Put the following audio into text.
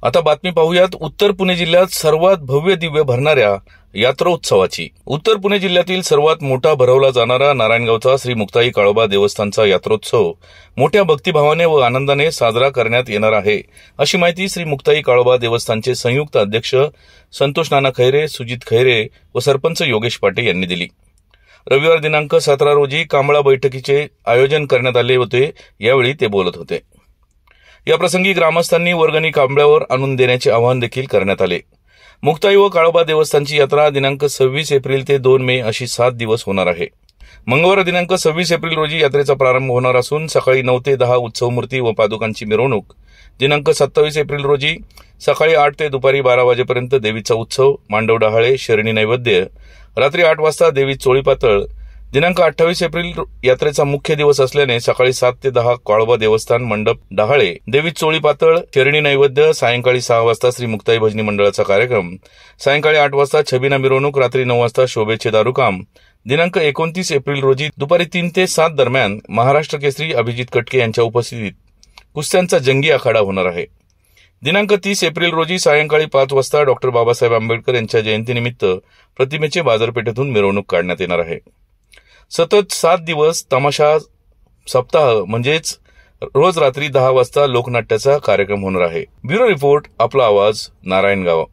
आता बातमी पाहूयात उत्तर पुणे जिल्ह्यात सर्वात भव्य दिव्य भरणाऱ्या यात्रोत्सवाची। उत्तर पुणे जिल्ह्यातील सर्वात मोठा भरवला जाणारा नारायणगावचा श्री मुक्ताई काळोबा देवस्थानचा यात्रोत्सव मोठ्या भक्तिभावाने व आनंदाने साजरा करण्यात येणार आहे, अशी माहिती श्री मुक्ताई काळोबा देवस्थानचे संयुक्त अध्यक्ष संतोष नाना खैरे, सुजित खैरे व सरपंच योगेश पाटे यांनी दिली। रविवार दिनांक 17 रोजी कांबळा बैठकीचे आयोजन करण्यात आले होते, यावेळी ते बोलत होते। याप्रसंगी ग्रामस्थांनी वर्गणी कांबळ्यावर आणून देण्याचे आवाहन देखील करण्यात आले। मुक्ताई व काळोबा देवस्थानची यात्रा दिनांक 26 एप्रिल ते 2 मे अशी 7 दिवस होणार आहे। मंगळवार दिनांक 26 एप्रिल रोजी यात्रेचा प्रारंभ होणार असून सकाळी 9 ते 10 उत्सव मूर्ती व पादुकांची मिरवणूक, दिनांक 27 एप्रिल रोजी सकाळी 8 ते दुपारी 12 वाजेपर्यंत देवीचा उत्सव, मांडव डहाळे, शेरणी नैवेद्य, रात्री 8 वाजता देवी चोळी पातळ, दिनांक 28 एप्रिल यात्रेचा मुख्य दिवस असल्याने सकाळी 7 ते 10 काळोबा देवस्थान मंडप डहाळे, देवी चोळी पातळ, शेरणी नैवेद्य, सायंकाळी 6 वाजता श्री मुक्ताई भजनी मंडळाचा कार्यक्रम, सायंकाळी 8 वाजता छबिना मिरवणूक, रात्री 9 वाजता शोभेचे दारुकाम, दिनांक 29 एप्रिल रोजी दुपारी 3 ते 7 दरम्यान महाराष्ट्र केसरी अभिजित कटके यांच्या उपस्थितीत कुस्त्यांचा जंगी आखाडा होणार आहे। दिनांक 30 एप्रिल रोजी सायंकाळी 5 वाजता डॉक्टर बाबासाहेब आंबेडकर यांच्या जयंतीनिमित्त प्रतिमेचे बाजारपेठेतून मिरवणूक काढण्यात येणार आहे। सतत 7 दिवस तमाशा सप्ताह म्हणजेच रोज रात्री 10 वाजता लोकनाट्याचा कार्यक्रम होणार आहे। ब्युरो रिपोर्ट, आपला आवाज, नारायणगाव।